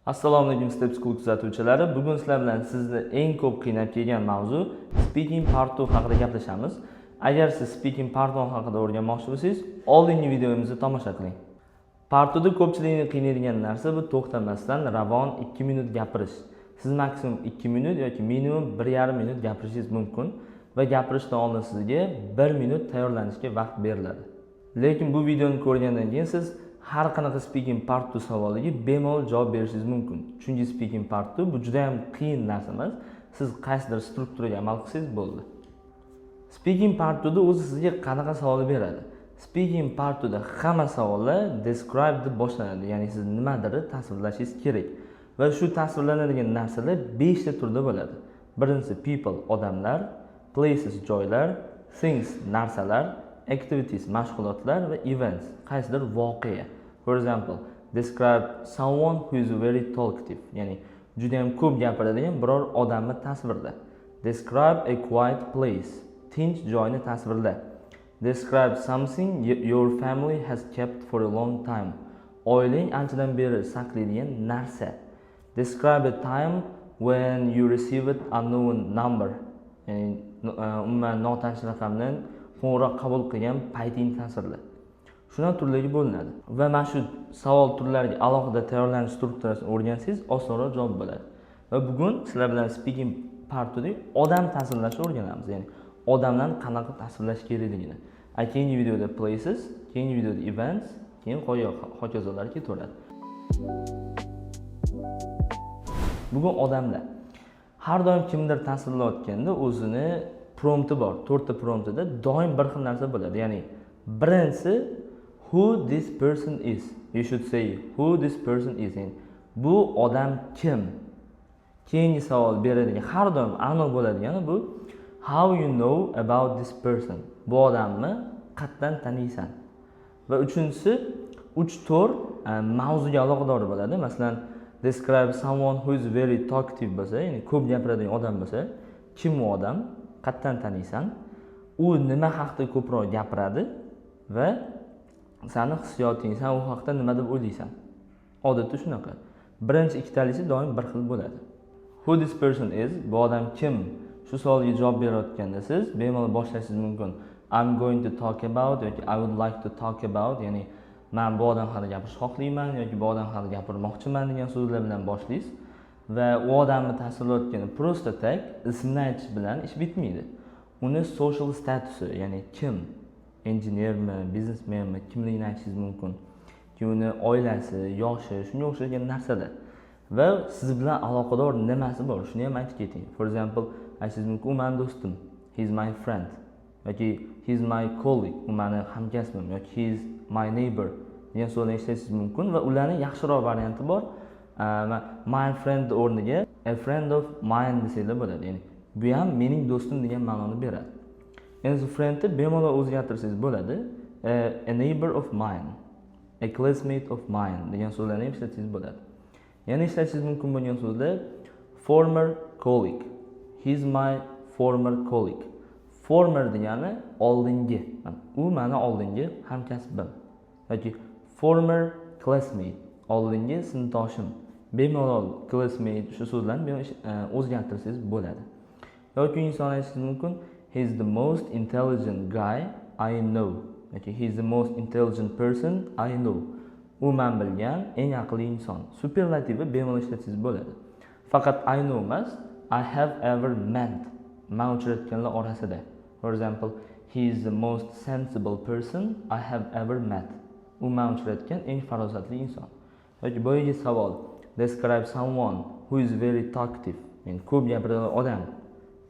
Assalomu alaykum Step School kuzatuvchilari. Bugun sizlar bilan sizni eng ko'p qiynab kelgan mavzu speaking part 2 haqida gaplashamiz. Agar siz speaking part 1 haqida o'rganmoqchi bo'lsangiz, oldingi videomizni tomosha qiling. Part 2da ko'pchilikni qiynaydigan narsa bu to'xtamasdan ravon 2 minut gapirish. Siz maksimum 2 minut yoki minimum 1,5 minut gapirishingiz mumkin va gapirishdan oldin sizga 1 minut tayyorlanishga vaqt beriladi. Lekin bu videoni ko'rgandan keyin siz har qanaqa speaking part 2 savoliga bemalol javob berishingiz mumkin. Chunki speaking part 2 bu juda ham qiyin narsa emas. Siz qaysidir strukturaga amal qilsangiz bo'ldi. Speaking part 2 da o'zi sizga qanaqa savol beradi? Speaking part 2 da hamma savollar describe deb boshlanadi. Ya'ni siz nimadir tasvirlashingiz kerak. Va shu tasvirlanadigan narsalar 5 ta turda bo'ladi. Birinchisi people, odamlar, places, joylar, things, narsalar, activities, mashg'ulotlar va events, qaysidir voqea. For example, describe someone who is very talkative, ya'ni juda ham ko'p gapiradigan biror odamni tasvirla. Describe a quiet place, tinch joyni tasvirla. Describe something your family has kept for a long time, oilang anchadan beri saqlaydigan narsa. Describe a time when you received unknown number, ya'ni umuman notanishli raqamdan qo'ng'iroq qabul qilgan paytingni tasvirla. Shundan turlarga bo'linadi. Va mana shu savol turlariga alohida tayyorlanish strukturasini o'rgansangiz, osonroq javob bo'ladi. Va bugun sizlar bilan speaking part 2da odam tasvirlashni o'rganamiz. Ya'ni odamlarni qanaqa tasvirlash kerakligini. Keyingi videoda places, keyingi videoda events, keyin hokazolar ketaveradi. Bugun odamlar har doim kimdir tasvirlayotganda o'zini prompti bor. 4 ta promptida doim bir xil narsa bo'ladi. Ya'ni birinchisi who this person is. You should say who this person is. Yani, bu odam kim? Keyingi savol beradigan har doim aniq bo'ladigani bu how you know about this person. Bu odamni qayerdan taniysan? Va uchinchisi 3-4 mavzuga aloqador bo'ladi. Masalan, describe someone who is very talkative bo'lsa, ya'ni ko'p gapiradigan odam bo'lsa, kim u odam? Qayerdan taniysan? U nima haqida ko'proq gapiradi va seni hissiyoting, sen u haqida nima deb o'ylaysan? Odatda shunaqa. Birinchi ikkitalisi doim bir xil bo'ladi. Who this person is? Bu odam kim? Shu savolga javob berayotganda siz bemalol boshlashingiz mumkin. I'm going to talk about yoki I would like to talk about, ya'ni men bu odam haqida gapirishni xohlayman yoki bu odam haqida gapirmoqchiman degan so'zlar bilan boshlaysiz. Va u odamni tasvirlayotganda prosta tag ismini aytish bilan ish bitmaydi. Uni social statusi, ya'ni kim, injenermi, biznesmenmi, kimligini aytishingiz mumkin. Keyin uni oilasi, yoshi, shunga o'xshagan narsalar. Va siz bilan aloqador nimasi bor, shuni ham aytib keting. For example, aytishingiz mumkin, u mening do'stim, he is my friend, yoki he is my colleague, u mening hamkasbim, yoki he is my neighbor degan so'zni eshitishingiz mumkin va ularning yaxshiroq varianti bor. My friend o'rniga a friend of mine desanglar bo'ladi. Ya'ni bu ham mening do'stim degan ma'noni beradi. Endi friendni bemalol o'zgartirsangiz bo'ladi. A neighbor of mine, a classmate of mine degan so'zlarni ham ishlatishingiz bo'ladi. Yana ishlatishingiz mumkin bo'lgan so'zlar former colleague. He is my former colleague. Former degani oldingi. U meni oldingi hamkasbim. Yoki former classmate, oldingi sinfdoshim. Bemalol classmate shu so'zlarni o'zgartirsangiz bo'ladi. Yoki inson aytishingiz mumkin, he is the most intelligent guy I know. Yoki he is the most intelligent person I know. U men bilgan eng aqlli inson. Superlativni bemalol ishlatishingiz bo'ladi. Faqat I know emas, I have ever met. Men uchratganlar orasida. For example, he is the most sensible person I have ever met. U men uchratgan eng farosatli inson. Yoki boyagi savol, describe someone who is very talkative. Men ko'p gapiradigan odam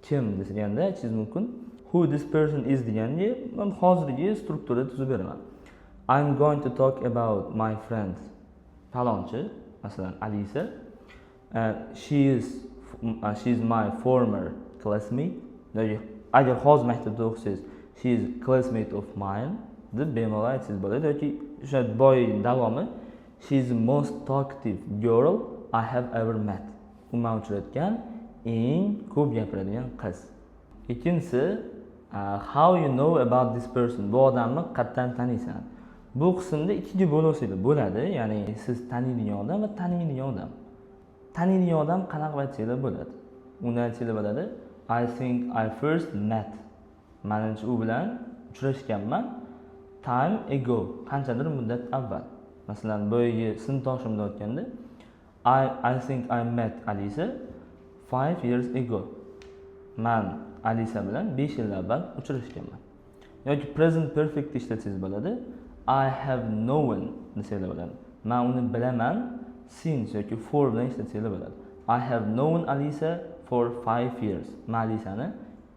kim desaganda aytishingiz mumkin, who this person is deganda men hozirgi strukturada tuzib beraman. I'm going to talk about my friend falonchi, masalan Alisa. She is my former classmate. Agar hozir maktabda o'qisangiz, she is classmate of mine deb bemalol aytsangiz bo'ladi. Yoki o'sha boy davomi, she is the most talkative girl I have ever met. U men uchratgan eng ko'p gapiradigan qiz. Ikkinchisi, how you know about this person? Bu odamni qayerdan taniysan? Bu qismda ikkiga bo'lsanglar bo'ladi. Ya'ni siz taniydigan odam va taniydigan odam. taniydigan odam qanaqa aytsanglar bo'ladi. Uni aytsanglar bo'ladi. I think I first met. Menimcha u bilan uchrashganman time ago, qanchadir muddat avval. Masalan, boyagi sinfdoshimda o'tganda I think I met Alisa 5 years ago. Men Alisa bilan 5 yil avval uchrashganman. Yoki present perfect ishlatsangiz bo'ladi. I have known desanglar bo'ladi. Men uni bilaman since yoki for bilan ishlatsangiz bo'ladi. I have known Alisa for 5 years. Men Alisani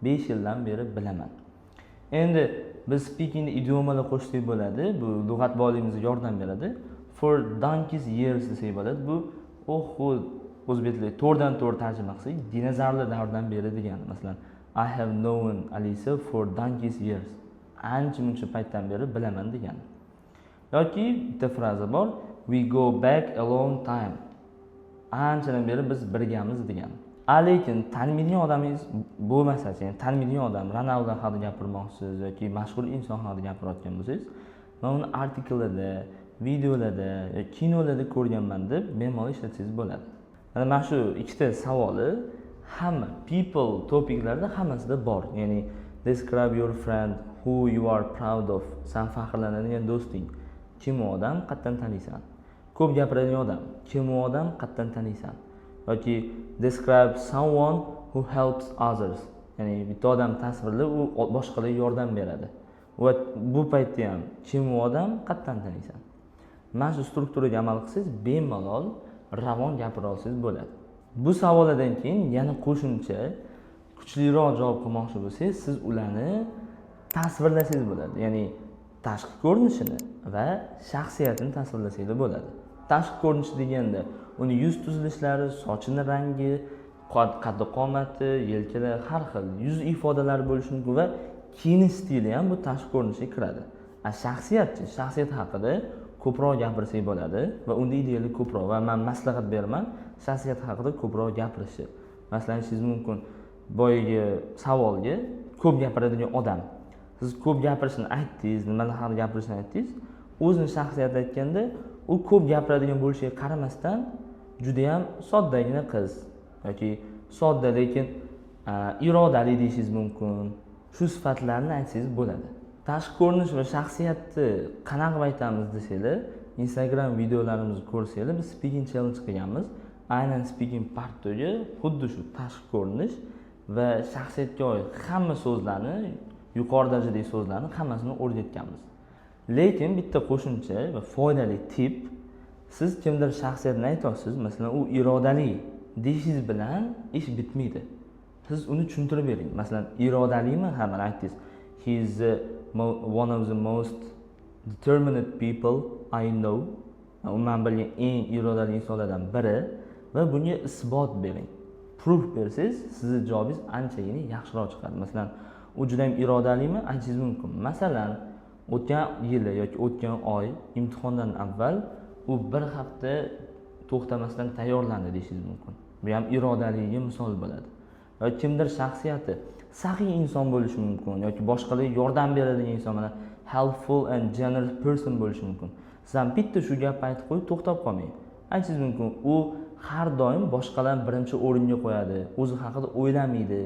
5 yildan beri bilaman. Endi biz speaking idiomalar qo'shsak bo'ladi. Bu lug'at boyligimizga yordam beradi. For donkey's years desak bo'ladi. Bu o'zbeklar to'rdan to'g'ri tarjima qilsak, dinozavrlar davridan beri degan. Masalan, I have known Alisa for donkey's years. Ancha-muncha paytdan beri bilaman degan. Yoki bitta fraza bor, we go back a long time. Anchadan beri biz birgamiz degan. Lekin taniydigan odamingiz bo'lmasa-chi, ya'ni taniydigan odam Ronaldo haqida gapirmoqchisiz yoki mashhur inson haqida gapirayotgan bo'lsangiz, men uni artikellarda, videolarda, kinolarda ko'rganman deb bemalol ishlatsangiz bo'ladi. Mana shu ikkita savoli hamma people topiklarda hammasida bor. Ya'ni describe your friend who you are proud of. Sen faxrlanadigan do'sting. Kim u odam? Qatdan taniysan. Ko'p gapiradigan odam. Kim u odam? Qatdan taniysan. Yoki describe someone who helps others. Ya'ni bitta odam tasvirlab u boshqalarga yordam beradi. Va bu paytda ham kim u odam? Qatdan taniysan. Mana shu strukturaga amal qilsangiz bemalol ravon gapira olsangiz bo'ladi. Bu savollardan keyin yana qo'shimcha kuchliroq javob qilmoqchi bo'lsangiz, siz ularni tasvirlasangiz bo'ladi. Ya'ni tashqi ko'rinishini va shaxsiyatini tasvirlasangiz bo'ladi. Tashqi ko'rinishi deganda uni yuz tuzilishlari, sochini rangi, qaddi qomati, yelkalari har xil yuz ifodalari bo'lishi mumkin va kiyinish stili ham bu tashqi ko'rinishga kiradi. Shaxsiyatchi, shaxsiyat haqida ko'proq gapirsak bo'ladi va unda deyarli ko'proq va men maslahat beraman, shaxsiyat haqida ko'proq gapirishni. Masalan, siz mumkin boyagi savolga ko'p gapiradigan odam. Siz ko'p gapirishni aytdingiz, nimalar haqida gapirishni aytdingiz, o'zining shaxsiyatini aytganda u ko'p gapiradigan bo'lishiga qaramasdan juda ham soddagina qiz yoki sodda lekin irodali deyishingiz mumkin. Shu sifatlarni aytsangiz bo'ladi. Tashqi ko'rinish va shaxsiyatni qanaqa aytamiz desanglar, Instagram videolarimizni ko'rsanglar, biz speaking challenge qilganmiz. Aynan speaking partga xuddi shu tashqi ko'rinish va shaxsiyatga oid hamma so'zlarni, yuqori darajadagi so'zlarni hammasini o'rgatganmiz. Lekin bitta qo'shimcha va foydali tip, siz kimdir shaxsiyatini aytasiz, masalan, u irodali deyishingiz bilan ish bitmaydi. Siz uni tushuntirib bering. Masalan, irodalimi? Ha, mana aytdingiz. He is one of the most determined people I know. U men bilgan eng irodali insonlardan biri va bunga isbot bering. Proof bersangiz, sizning javobingiz anchagina yaxshiroq chiqadi. Masalan, u juda ham irodalimi? Aytishingiz mumkin. Masalan, o'tgan yili yoki o'tgan oy imtihondan avval u bir hafta to'xtamasdan tayyorlandi deyishingiz mumkin. Bu ham irodaliga misol bo'ladi. Yoki kimdir shaxsiyati saxiy inson bo'lishi mumkin yoki boshqalarga yordam beradigan inson, mana helpful and generous person bo'lishi mumkin. Siz ham bitta shu gapni aytib qo'yib to'xtab qolmang. Aytishingiz mumkin, u har doim boshqalarni birinchi o'ringa qo'yadi, o'zi haqida o'ylamaydi,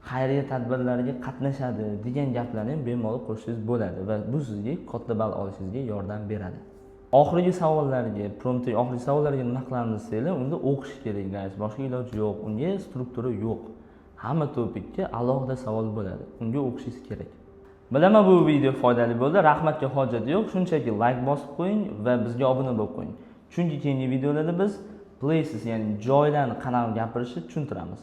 xayriya tadbirlariga qatnashadi degan gaplarni ham bemalol qo'shishingiz bo'ladi va bu sizga katta ball olishingizga yordam beradi. Oxirgi savollarga, promptdagi oxirgi savollarga nima qilamiz desanglar, unda o'qish kerak, guys. Boshqa iloji yo'q, unga struktura yo'q. Hamma topikka alohida savol bo'ladi. Unga o'qishingiz kerak. Bilaman bu video foydali bo'ldi. Rahmatga hojat yo'q. Shunchaki like bosib qo'ying va bizga obuna bo'lib qo'ying. Chunki keyingi videolarda biz places, ya'ni joylarni qanaqa gapirishni tushuntiramiz.